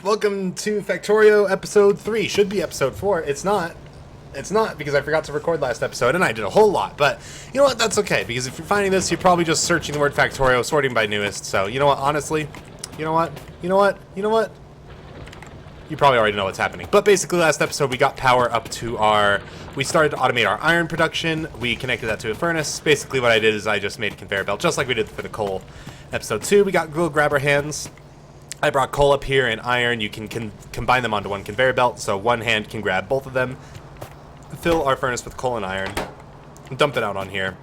Welcome to Factorio episode 3. Should be episode 4. It's not. It's not because I forgot to record last episode and I did a whole lot. But you know what? That's okay because if you're finding this, you're probably just searching the word Factorio, sorting by newest. So you know what? Honestly, you know what? You know what? You know what? You probably already know what's happening. But basically last episode we got power up to our... We started to automate our iron production. We connected that to a furnace. Basically what I did is I just made a conveyor belt just like we did for the coal. Episode 2, we got little grabber hands. I brought coal up here and iron. You can combine them onto one conveyor belt, so one hand can grab both of them. Fill our furnace with coal and iron. Dump it out on here.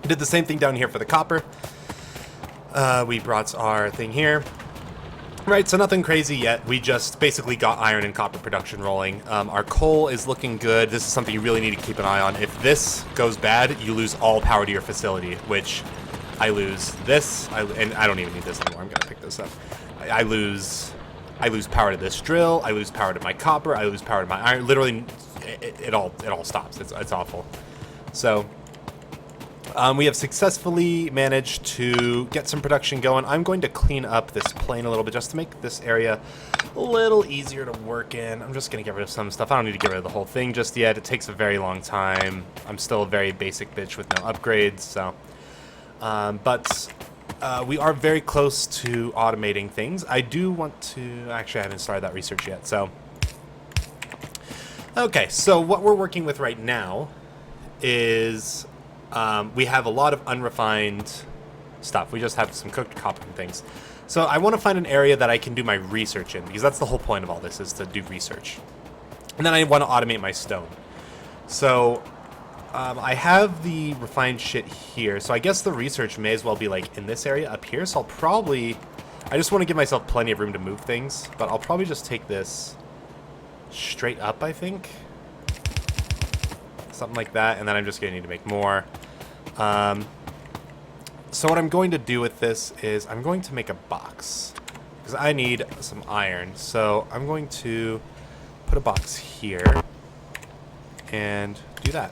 Did the same thing down here for the copper. We brought our thing here. Right, so nothing crazy yet. We just basically got iron and copper production rolling. Our coal is looking good. This is something you really need to keep an eye on. If this goes bad, you lose all power to your facility, which I lose this. And I don't even need this anymore. I'm going to pick this up. I lose power to this drill. I lose power to my copper. I lose power to my iron. Literally, it all stops. It's awful. So we have successfully managed to get some production going. I'm going to clean up this plane a little bit just to make this area a little easier to work in. I'm just going to get rid of some stuff. I don't need to get rid of the whole thing just yet. It takes a very long time. I'm still a very basic bitch with no upgrades. So, we are very close to automating things. I do want to... Actually, I haven't started that research yet, so... Okay, so what we're working with right now is... we have a lot of unrefined stuff. We just have some cooked copper and things. So I want to find an area that I can do my research in, because that's the whole point of all this, is to do research. And then I want to automate my stone. So... I have the refined shit here, so I guess the research may as well be, like, in this area up here, so I'll probably... I just want to give myself plenty of room to move things, but I'll probably just take this straight up, I think. Something like that, and then I'm just going to need to make more. So what I'm going to do with this is I'm going to make a box, because I need some iron, so I'm going to put a box here and do that.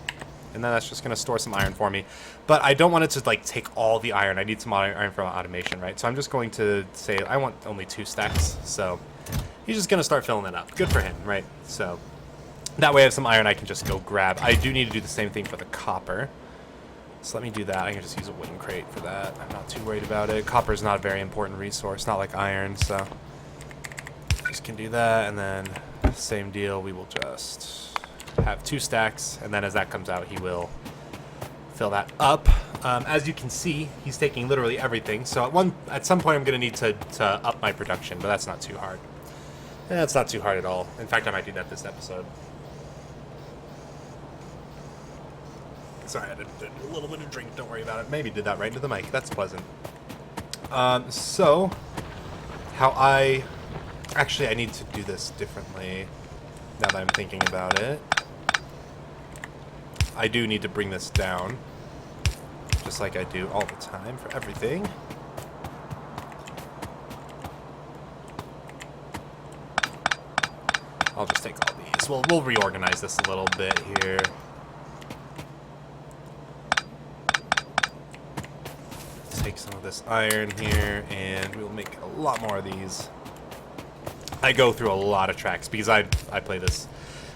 And then that's just going to store some iron for me. But I don't want it to, like, take all the iron. I need some iron for automation, right? So I'm just going to say I want only 2 stacks. So he's just going to start filling that up. Good for him, right? So that way I have some iron I can just go grab. I do need to do the same thing for the copper. So let me do that. I can just use a wooden crate for that. I'm not too worried about it. Copper is not a very important resource, not like iron. So just can do that. And then same deal. We will just... have 2 stacks, and then as that comes out, he will fill that up. As you can see, he's taking literally everything. So at some point, I'm going to need to up my production, but that's not too hard. That's not too hard at all. In fact, I might do that this episode. Sorry, I did a little bit of drink. Don't worry about it. Maybe did that right into the mic. That's pleasant. So, how I... Actually, I need to do this differently now that I'm thinking about it. I do need to bring this down, just like I do all the time for everything. I'll just take all these. We'll reorganize this a little bit here. Take some of this iron here, and we'll make a lot more of these. I go through a lot of tracks because I play this,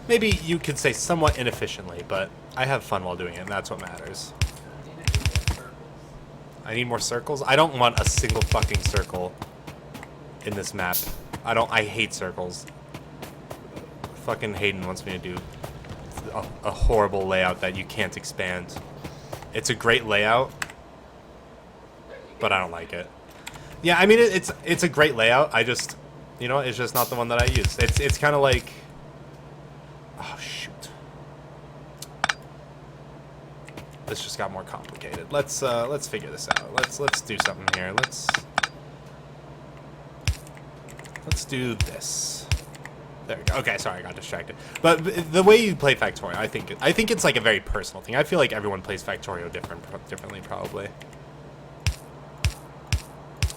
maybe you could say somewhat inefficiently, but I have fun while doing it, and that's what matters. I need more circles? I don't want a single fucking circle in this map. I hate circles. Fucking Hayden wants me to do a horrible layout that you can't expand. It's a great layout, but I don't like it. Yeah, I mean, it's a great layout. I just... You know, it's just not the one that I use. It's kind of like... Oh, shoot. This just got more complicated. Let's figure this out. Let's do something here. Let's do this. There we go. Okay, sorry, I got distracted. But the way you play Factorio, I think it's like a very personal thing. I feel like everyone plays Factorio differently, probably.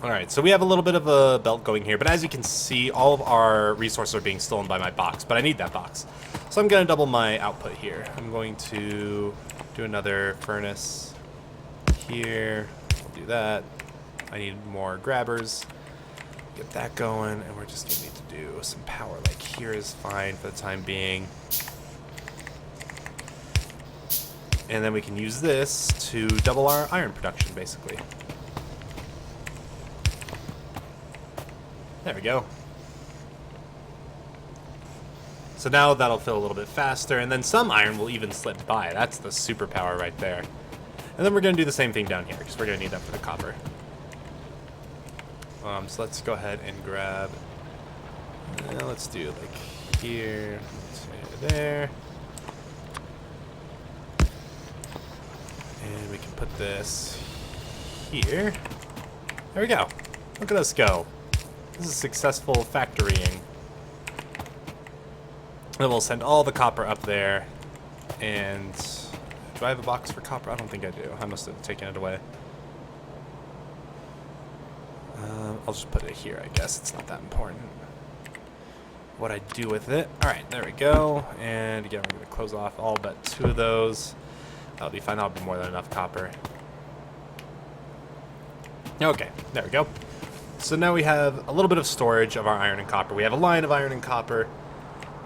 Alright, so we have a little bit of a belt going here, but as you can see, all of our resources are being stolen by my box, but I need that box. So I'm going to double my output here. I'm going to do another furnace here. I'll do that. I need more grabbers. Get that going, and we're just going to need to do some power. Like here is fine for the time being. And then we can use this to double our iron production, basically. There we go. So now that'll fill a little bit faster, and then some iron will even slip by. That's the superpower right there. And then we're going to do the same thing down here, because we're going to need that for the copper. So let's go ahead and grab... let's do like here, there. And we can put this here. There we go. Look at us go. This is successful factorying. Then we'll send all the copper up there. And do I have a box for copper? I don't think I do. I must have taken it away. I'll just put it here, I guess. It's not that important what I do with it. Alright, there we go. And again, we're going to close off all but 2 of those. That'll be fine. That'll be more than enough copper. Okay, there we go. So now we have a little bit of storage of our iron and copper. We have a line of iron and copper.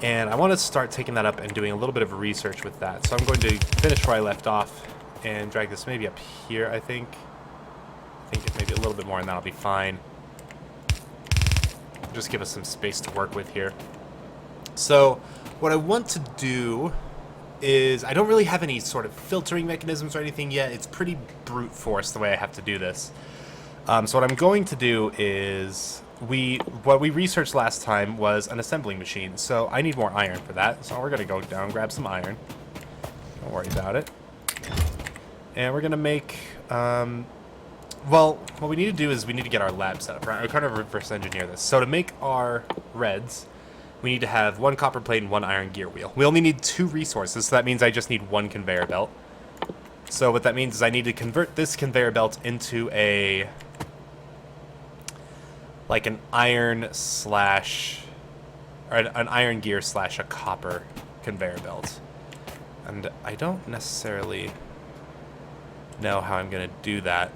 And I want to start taking that up and doing a little bit of research with that. So I'm going to finish where I left off and drag this maybe up here, I think. I think maybe a little bit more and that'll be fine. Just give us some space to work with here. So what I want to do is, I don't really have any sort of filtering mechanisms or anything yet. It's pretty brute force the way I have to do this. So what I'm going to do is, what we researched last time was an assembling machine. So I need more iron for that. So we're going to go down, grab some iron. Don't worry about it. And we're going to make... well, what we need to do is we need to get our lab set up, right? We're kind of reverse engineer this. So to make our reds, we need to have 1 copper plate and 1 iron gear wheel. We only need 2 resources, so that means I just need 1 conveyor belt. So what that means is I need to convert this conveyor belt into a... like an iron slash... or an iron gear slash a copper conveyor belt. And I don't necessarily know how I'm going to do that.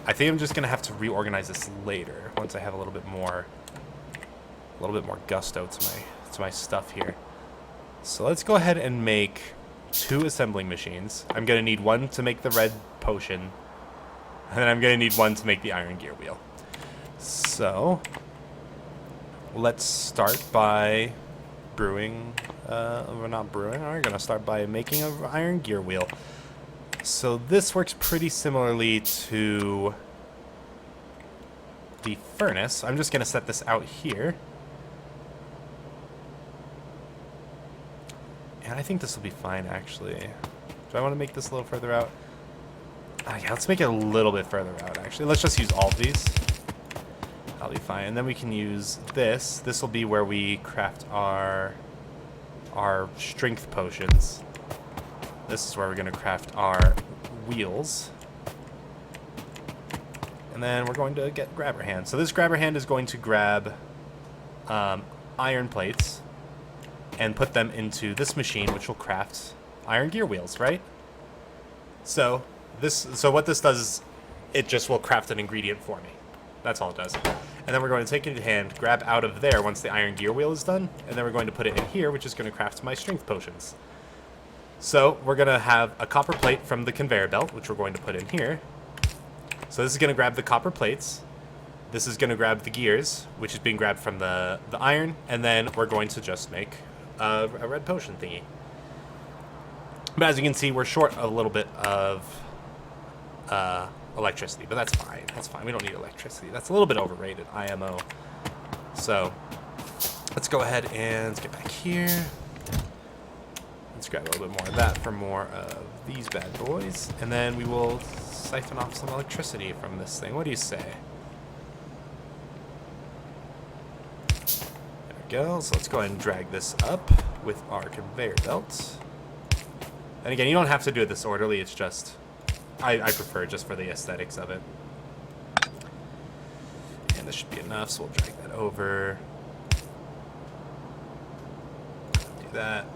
I think I'm just going to have to reorganize this later once I have a little bit more gusto to my stuff here. So let's go ahead and make 2 assembling machines. I'm going to need 1 to make the red potion, and then I'm going to need 1 to make the iron gear wheel. So let's start by brewing. We're not brewing. We're going to start by making an iron gear wheel. So this works pretty similarly to the furnace. I'm just going to set this out here. And I think this will be fine, actually. Do I want to make this a little further out? Yeah, let's make it a little bit further out, actually. Let's just use all of these. That'll be fine. And then we can use this. This will be where we craft our strength potions. This is where we're going to craft our wheels. And then we're going to get grabber hand. So this grabber hand is going to grab iron plates and put them into this machine, which will craft iron gear wheels, right? So what this does is it just will craft an ingredient for me. That's all it does. And then we're going to take it in hand, grab out of there once the iron gear wheel is done, and then we're going to put it in here, which is going to craft my strength potions. So we're going to have a copper plate from the conveyor belt, which we're going to put in here. So this is going to grab the copper plates. This is going to grab the gears, which is being grabbed from the iron, and then we're going to just make a red potion thingy. But as you can see, we're short a little bit of electricity, but that's fine. That's fine. We don't need electricity. That's a little bit overrated, IMO. So let's go ahead and get back here. Let's grab a little bit more of that for more of these bad boys. And then we will siphon off some electricity from this thing. What do you say? There we go. So let's go ahead and drag this up with our conveyor belt. And again, you don't have to do it this orderly. It's just, I prefer just for the aesthetics of it. And this should be enough, so we'll drag that over. Do that.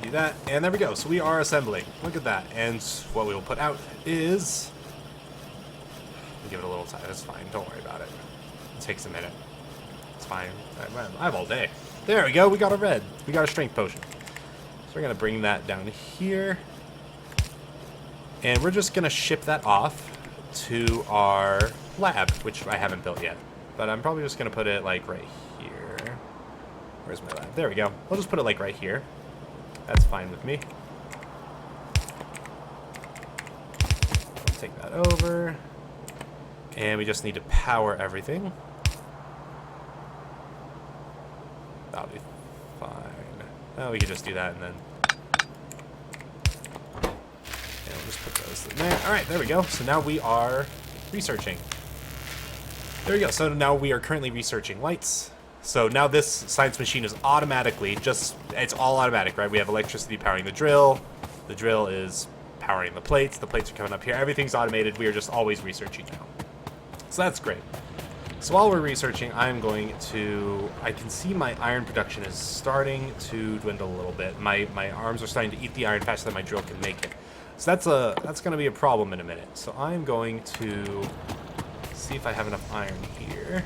Do that, and there we go. So we are assembling. Look at that. And what we will put out is... give it a little time. That's fine. Don't worry about it. takes a minute. It's fine. I have all day. There we go. We got a red. We got a strength potion. So we're going to bring that down here. And we're just going to ship that off to our lab, which I haven't built yet. But I'm probably just going to put it, like, right here. Where's my lab? There we go. I'll just put it, like, right here. That's fine with me. I'll take that over. And we just need to power everything. That'll be fine. Oh, we could just do that and then... And we'll just put those in there. Alright, there we go. So now we are researching. There we go. So now we are currently researching lights. So now this science machine is automatically it's all automatic, right? We have electricity powering the drill. The drill is powering the plates. The plates are coming up here. Everything's automated. We are just always researching now. So that's great. So while we're researching, I'm going to... I can see my iron production is starting to dwindle a little bit. My arms are starting to eat the iron faster than my drill can make it. So that's going to be a problem in a minute. So I'm going to see if I have enough iron here.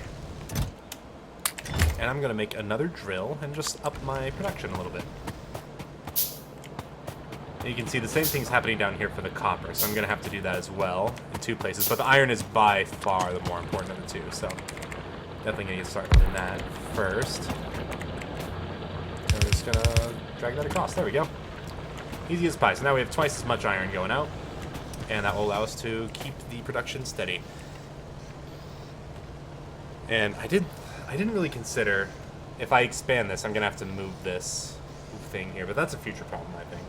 And I'm going to make another drill and just up my production a little bit. And you can see the same thing's happening down here for the copper, so I'm going to have to do that as well in 2 places. But the iron is by far the more important of the two, so definitely going to get started in that first. And we're just going to drag that across. There we go. Easy as pie. So now we have twice as much iron going out, and that will allow us to keep the production steady. And I didn't really consider, if I expand this, I'm going to have to move this thing here, but that's a future problem, I think.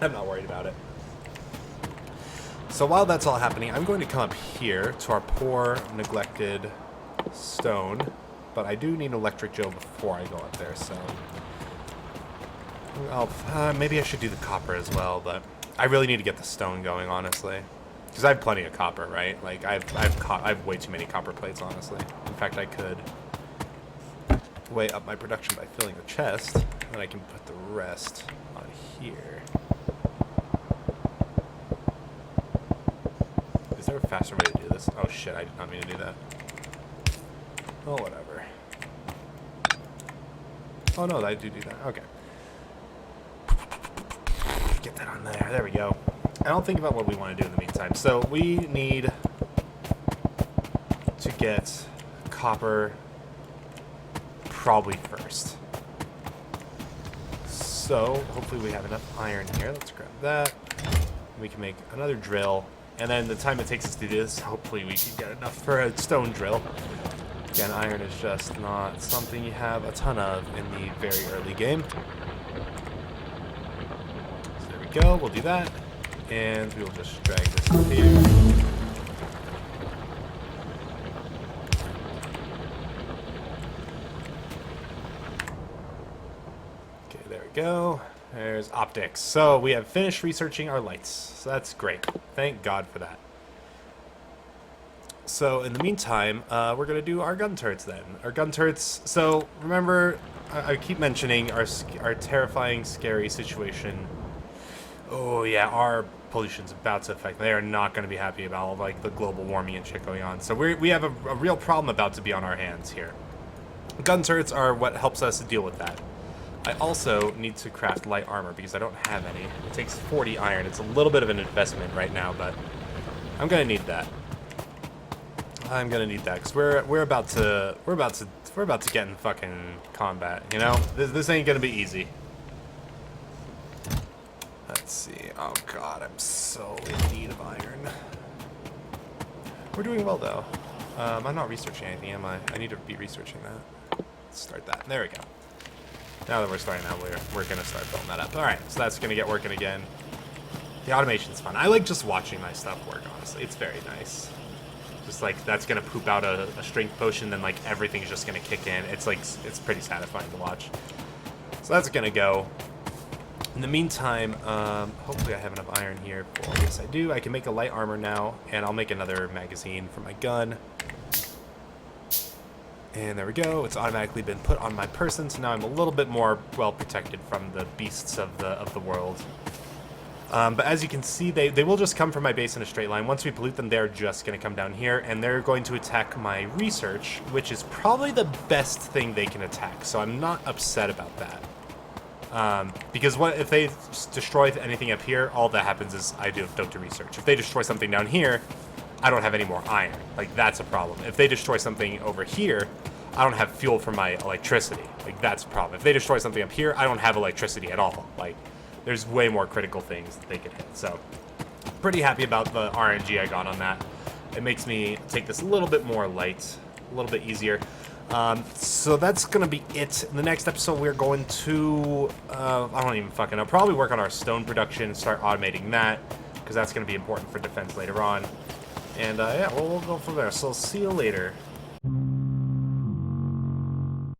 I'm not worried about it. So while that's all happening, I'm going to come up here to our poor, neglected stone, but I do need an electric drill before I go up there, so... maybe I should do the copper as well, but I really need to get the stone going, honestly. Because I have plenty of copper, right? Like, I have way too many copper plates, honestly. In fact, I could way up my production by filling the chest, and then I can put the rest on here. Is there a faster way to do this? Oh shit, I did not mean to do that. Oh, whatever. Oh no, I do that. Okay. Get that on there. There we go. And I'll think about what we want to do in the meantime. So we need to get copper probably first. So hopefully we have enough iron here. Let's grab that. We can make another drill. And then the time it takes us to do this, hopefully we can get enough for a stone drill. Again, iron is just not something you have a ton of in the very early game. So there we go. We'll do that. And we'll just drag this up here. Okay, there we go. There's optics. So we have finished researching our lights. So that's great. Thank God for that. So in the meantime, we're going to do our gun turrets then. Our gun turrets, so remember, I keep mentioning our terrifying, scary situation. Oh yeah, our pollution's about to affect. They are not going to be happy about like the global warming and shit going on. So we have a real problem about to be on our hands here. Gun turrets are what helps us deal with that. I also need to craft light armor because I don't have any. It takes 40 iron. It's a little bit of an investment right now, but I'm going to need that. I'm going to need that because we're about to get in fucking combat, you know? This ain't going to be easy. Let's see. Oh god, I'm so in need of iron. We're doing well though. I'm not researching anything, am I? I need to be researching that. Let's start that. There we go. Now that we're starting that, we're gonna start building that up. Alright, so that's gonna get working again. The automation's fun. I like just watching my stuff work, honestly. It's very nice. Just like, that's gonna poop out a strength potion, then like everything's just gonna kick in. It's like, it's pretty satisfying to watch. So that's gonna go. In the meantime, hopefully I have enough iron here. For, yes, I do. I can make a light armor now, and I'll make another magazine for my gun. And there we go. It's automatically been put on my person, so now I'm a little bit more well protected from the beasts of the world. But as you can see, they will just come from my base in a straight line. Once we pollute them, they're just going to come down here, and they're going to attack my research, which is probably the best thing they can attack. So I'm not upset about that. Because what if they destroy anything up here, all that happens is I don't do research. If they destroy something down here, I don't have any more iron. Like, that's a problem. If they destroy something over here, I don't have fuel for my electricity. Like, that's a problem. If they destroy something up here, I don't have electricity at all. Like, there's way more critical things that they could hit. So, pretty happy about the RNG I got on that. It makes me take this a little bit more light, a little bit easier. So that's going to be it. In the next episode, we're going to, I don't even fucking know, probably work on our stone production, start automating that, because that's going to be important for defense later on. And, yeah, we'll go from there. So, see you later.